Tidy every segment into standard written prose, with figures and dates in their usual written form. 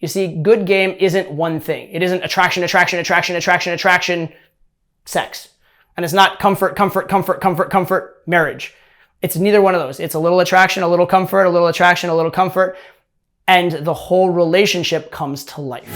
You see, good game isn't one thing. It isn't attraction, attraction, attraction, attraction, attraction, sex. And it's not comfort, comfort, comfort, comfort, comfort, marriage. It's neither one of those. It's a little attraction, a little comfort, a little attraction, a little comfort, and the whole relationship comes to life.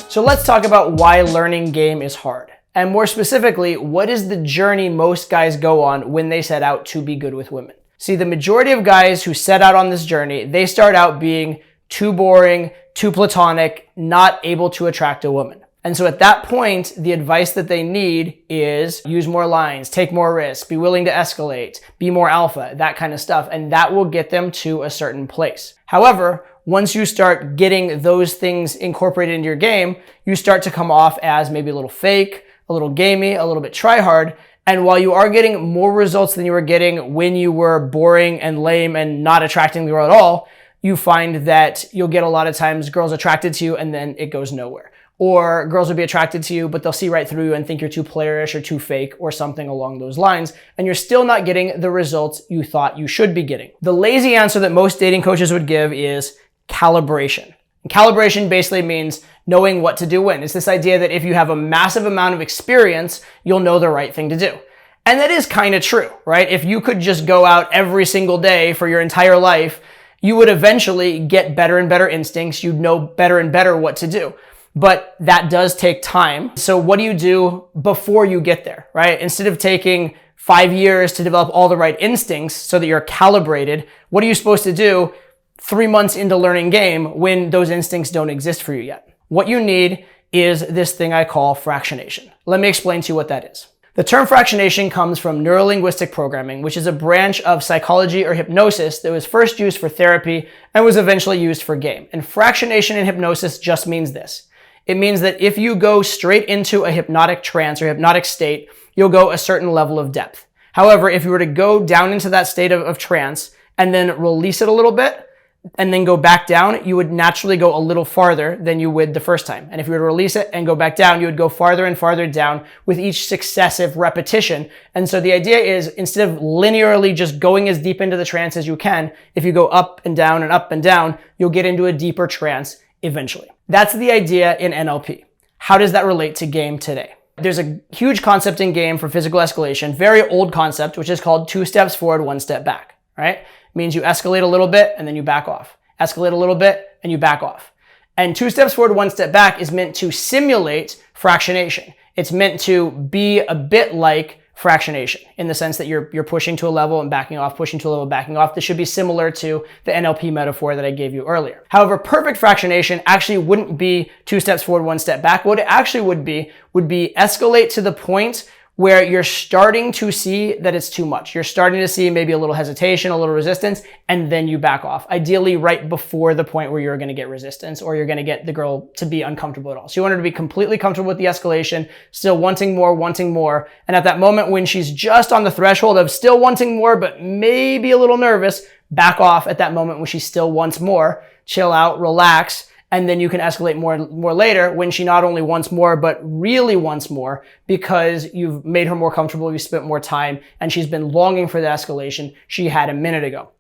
So let's talk about why learning game is hard. And more specifically, what is the journey most guys go on when they set out to be good with women? See, the majority of guys who set out on this journey, they start out being too boring, too platonic, not able to attract a woman. And so at that point, the advice that they need is use more lines, take more risks, be willing to escalate, be more alpha, that kind of stuff. And that will get them to a certain place. However, once you start getting those things incorporated into your game, you start to come off as maybe a little fake, a little gamey, a little bit try-hard. And while you are getting more results than you were getting when you were boring and lame and not attracting the girl at all, you find that you'll get a lot of times girls attracted to you and then it goes nowhere. Or girls will be attracted to you, but they'll see right through you and think you're too playerish or too fake or something along those lines. And you're still not getting the results you thought you should be getting. The lazy answer that most dating coaches would give is calibration. And calibration basically means knowing what to do when. It's this idea that if you have a massive amount of experience, you'll know the right thing to do. And that is kind of true, right? If you could just go out every single day for your entire life, you would eventually get better and better instincts. You'd know better and better what to do. But that does take time. So what do you do before you get there, right? Instead of taking 5 years to develop all the right instincts so that you're calibrated, what are you supposed to do 3 months into learning game when those instincts don't exist for you yet? What you need is this thing I call fractionation. Let me explain to you what that is. The term fractionation comes from neurolinguistic programming, which is a branch of psychology or hypnosis that was first used for therapy and was eventually used for game. And fractionation in hypnosis just means this. It means that if you go straight into a hypnotic trance or hypnotic state, you'll go a certain level of depth. However, if you were to go down into that state of trance and then release it a little bit and then go back down, you would naturally go a little farther than you would the first time. And if you were to release it and go back down, you would go farther and farther down with each successive repetition. And so the idea is instead of linearly just going as deep into the trance as you can, if you go up and down, you'll get into a deeper trance eventually. That's the idea in NLP. How does that relate to game today? There's a huge concept in game for physical escalation, very old concept, which is called 2 steps forward, 1 step back, right? It means you escalate a little bit and then you back off. Escalate a little bit and you back off. And 2 steps forward, 1 step back is meant to simulate fractionation. It's meant to be a bit like fractionation in the sense that you're pushing to a level and backing off, pushing to a level, backing off. This should be similar to the NLP metaphor that I gave you earlier. However, perfect fractionation actually wouldn't be 2 steps forward, 1 step back. What it actually would be escalate to the point where you're starting to see that it's too much. You're starting to see maybe a little hesitation, a little resistance, and then you back off. Ideally right before the point where you're going to get resistance or you're going to get the girl to be uncomfortable at all. So you want her to be completely comfortable with the escalation, still wanting more. And at that moment when she's just on the threshold of still wanting more, but maybe a little nervous, back off at that moment when she still wants more, chill out, relax, and then you can escalate more later when she not only wants more, but really wants more because you've made her more comfortable, you've spent more time, and she's been longing for the escalation she had a minute ago.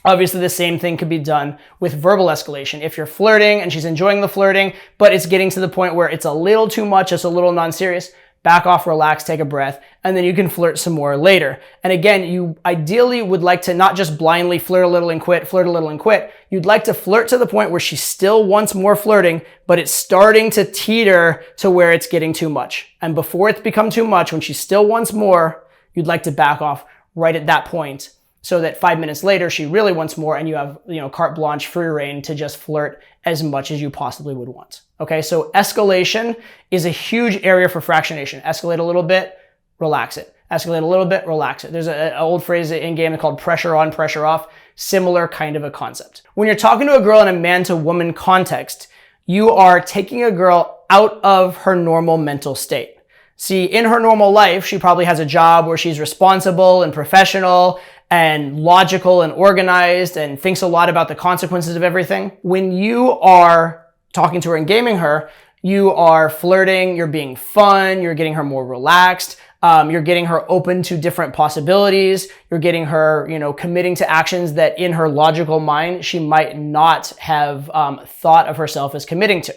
Obviously, the same thing could be done with verbal escalation. If you're flirting and she's enjoying the flirting, but it's getting to the point where it's a little too much, it's a little non-serious, back off, relax, take a breath, and then you can flirt some more later. And again, you ideally would like to not just blindly flirt a little and quit, flirt a little and quit. You'd like to flirt to the point where she still wants more flirting, but it's starting to teeter to where it's getting too much. And before it's become too much, when she still wants more, you'd like to back off right at that point so that 5 minutes later, she really wants more and you have, carte blanche, free reign to just flirt as much as you possibly would want. Okay, so escalation is a huge area for fractionation. Escalate a little bit, relax it. Escalate a little bit, relax it. There's an old phrase in game called pressure on, pressure off. Similar kind of a concept. When you're talking to a girl in a man-to-woman context, you are taking a girl out of her normal mental state. See, in her normal life, she probably has a job where she's responsible and professional and logical and organized and thinks a lot about the consequences of everything. When you are talking to her and gaming her, you are flirting, you're being fun, you're getting her more relaxed. You're getting her open to different possibilities. You're getting her, committing to actions that in her logical mind, she might not have thought of herself as committing to.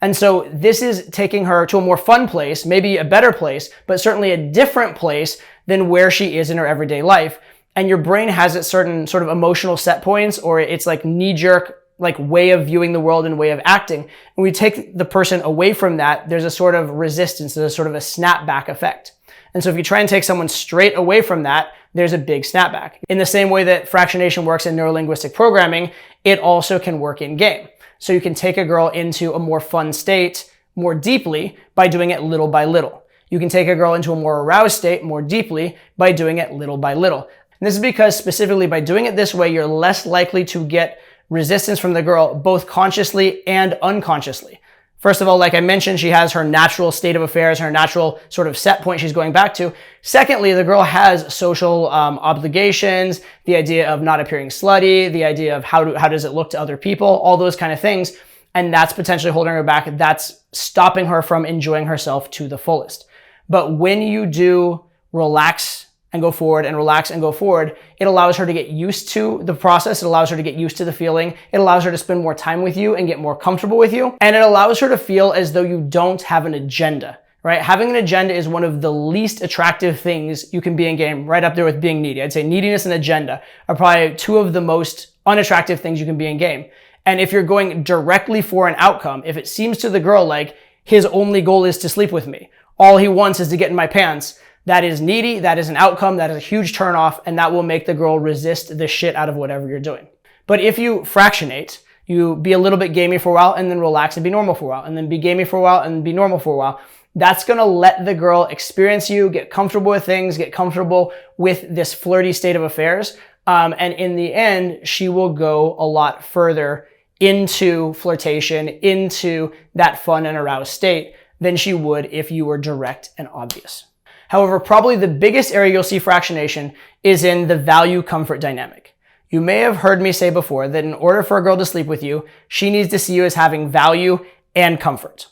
And so this is taking her to a more fun place, maybe a better place, but certainly a different place than where she is in her everyday life. And your brain has its certain sort of emotional set points, or it's like knee-jerk way of viewing the world and way of acting. When we take the person away from that, there's a sort of resistance, there's a sort of a snapback effect. And so if you try and take someone straight away from that, there's a big snapback. In the same way that fractionation works in neurolinguistic programming, it also can work in game. So you can take a girl into a more fun state more deeply by doing it little by little. You can take a girl into a more aroused state more deeply by doing it little by little. And this is because specifically by doing it this way, you're less likely to get resistance from the girl, both consciously and unconsciously. First of all, like I mentioned, she has her natural state of affairs, her natural sort of set point she's going back to. Secondly, the girl has social obligations, the idea of not appearing slutty, the idea of how does it look to other people, all those kind of things. And that's potentially holding her back. That's stopping her from enjoying herself to the fullest. But when you do relax and go forward and relax and go forward, it allows her to get used to the process. It allows her to get used to the feeling. It allows her to spend more time with you and get more comfortable with you. And it allows her to feel as though you don't have an agenda, right? Having an agenda is one of the least attractive things you can be in game, right up there with being needy. I'd say neediness and agenda are probably two of the most unattractive things you can be in game. And if you're going directly for an outcome, if it seems to the girl like his only goal is to sleep with me, all he wants is to get in my pants, that is needy, that is an outcome, that is a huge turnoff, and that will make the girl resist the shit out of whatever you're doing. But if you fractionate, you be a little bit gamey for a while and then relax and be normal for a while, and then be gamey for a while and be normal for a while, that's gonna let the girl experience you, get comfortable with things, get comfortable with this flirty state of affairs. And in the end, she will go a lot further into flirtation, into that fun and aroused state than she would if you were direct and obvious. However, probably the biggest area you'll see fractionation is in the value-comfort dynamic. You may have heard me say before that in order for a girl to sleep with you, she needs to see you as having value and comfort.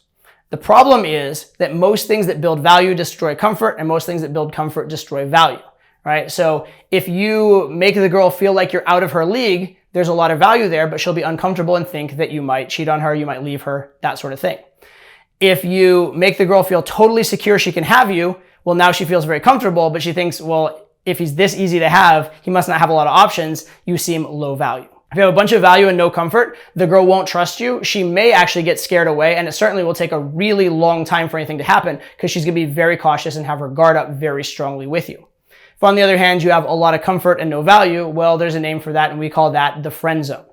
The problem is that most things that build value destroy comfort, and most things that build comfort destroy value, right? So if you make the girl feel like you're out of her league, there's a lot of value there, but she'll be uncomfortable and think that you might cheat on her, you might leave her, that sort of thing. If you make the girl feel totally secure she can have you, well, now she feels very comfortable, but she thinks, well, if he's this easy to have, he must not have a lot of options. You seem low value. If you have a bunch of value and no comfort, the girl won't trust you. She may actually get scared away, and it certainly will take a really long time for anything to happen because she's going to be very cautious and have her guard up very strongly with you. If on the other hand, you have a lot of comfort and no value, well, there's a name for that, and we call that the friend zone.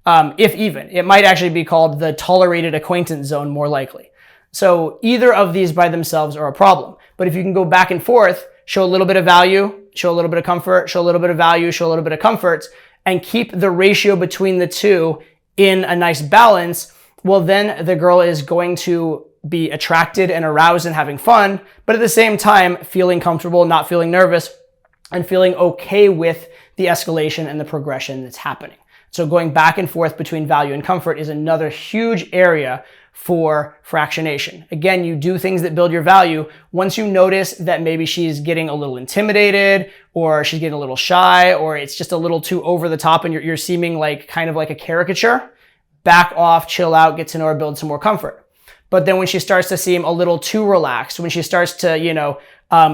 If even. It might actually be called the tolerated acquaintance zone more likely. So either of these by themselves are a problem. But if you can go back and forth, show a little bit of value, show a little bit of comfort, show a little bit of value, show a little bit of comfort, and keep the ratio between the two in a nice balance, well, then the girl is going to be attracted and aroused and having fun, but at the same time, feeling comfortable, not feeling nervous, and feeling okay with the escalation and the progression that's happening. So going back and forth between value and comfort is another huge area for fractionation. Again, you do things that build your value. Once you notice that maybe she's getting a little intimidated, or she's getting a little shy, or it's just a little too over the top and you're seeming like kind of like a caricature, back off, chill out, get to know her, build some more comfort. But then when she starts to seem a little too relaxed, when she starts to,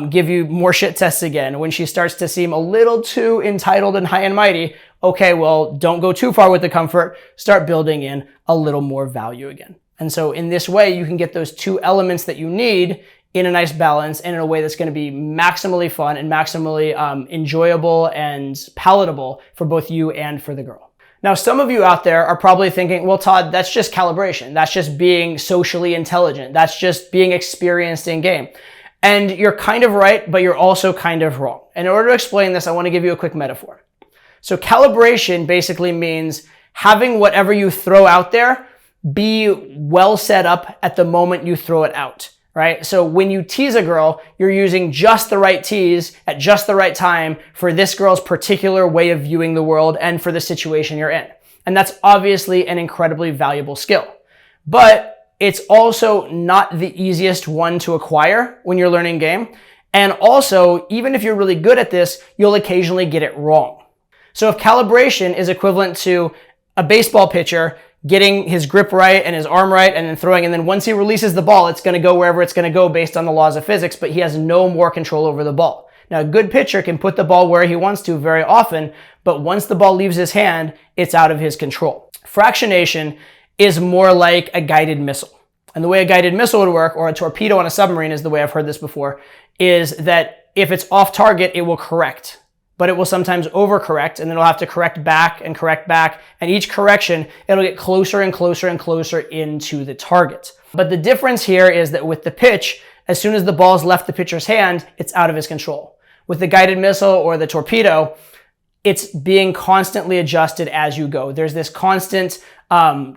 give you more shit tests again, when she starts to seem a little too entitled and high and mighty, okay, well, don't go too far with the comfort, start building in a little more value again. And so in this way, you can get those two elements that you need in a nice balance and in a way that's going to be maximally fun and maximally enjoyable and palatable for both you and for the girl. Now, some of you out there are probably thinking, well, Todd, that's just calibration. That's just being socially intelligent. That's just being experienced in game. And you're kind of right, but you're also kind of wrong. And in order to explain this, I want to give you a quick metaphor. So calibration basically means having whatever you throw out there be well set up at the moment you throw it out, right? So when you tease a girl, you're using just the right tease at just the right time for this girl's particular way of viewing the world and for the situation you're in. And that's obviously an incredibly valuable skill. But it's also not the easiest one to acquire when you're learning game. And also, even if you're really good at this, you'll occasionally get it wrong. So if calibration is equivalent to a baseball pitcher getting his grip right and his arm right and then throwing, and then once he releases the ball, it's going to go wherever it's going to go based on the laws of physics, but he has no more control over the ball. Now, a good pitcher can put the ball where he wants to very often, but once the ball leaves his hand, it's out of his control. Fractionation is more like a guided missile. And the way a guided missile would work, or a torpedo on a submarine is the way I've heard this before, is that if it's off target, it will correct. But it will sometimes overcorrect, and then it'll have to correct back, and each correction, it'll get closer and closer and closer into the target. But the difference here is that with the pitch, as soon as the ball's left the pitcher's hand, it's out of his control. With the guided missile or the torpedo, it's being constantly adjusted as you go. There's this constant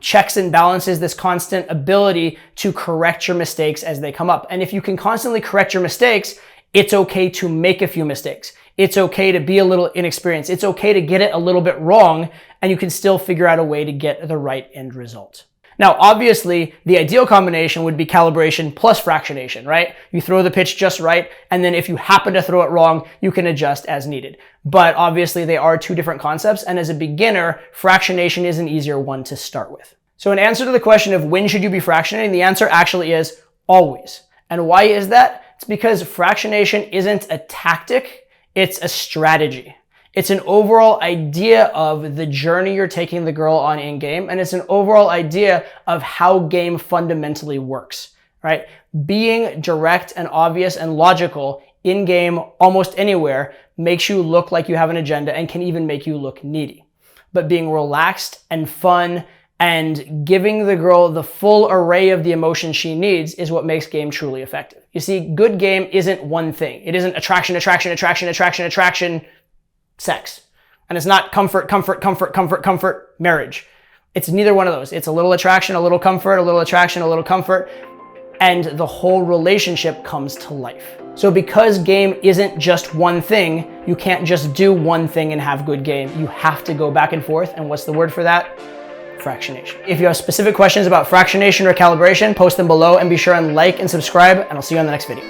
checks and balances, this constant ability to correct your mistakes as they come up. And if you can constantly correct your mistakes, it's okay to make a few mistakes. It's okay to be a little inexperienced. It's okay to get it a little bit wrong, and you can still figure out a way to get the right end result. Now, obviously, the ideal combination would be calibration plus fractionation, right? You throw the pitch just right, and then if you happen to throw it wrong, you can adjust as needed. But obviously, they are two different concepts, and as a beginner, fractionation is an easier one to start with. So in answer to the question of when should you be fractionating, the answer actually is always. And why is that? It's because fractionation isn't a tactic, it's a strategy. It's an overall idea of the journey you're taking the girl on in game, and it's an overall idea of how game fundamentally works, right? Being direct and obvious and logical in game almost anywhere makes you look like you have an agenda and can even make you look needy. But being relaxed and fun and giving the girl the full array of the emotions she needs is what makes game truly effective. You see, good game isn't one thing. It isn't attraction, sex. And it's not comfort, marriage. It's neither one of those. It's a little attraction, a little comfort, a little attraction, a little comfort, and the whole relationship comes to life. So because game isn't just one thing, you can't just do one thing and have good game. You have to go back and forth, and what's the word for that? Fractionation. If you have specific questions about fractionation or calibration, post them below, and be sure and like and subscribe, and I'll see you on the next video.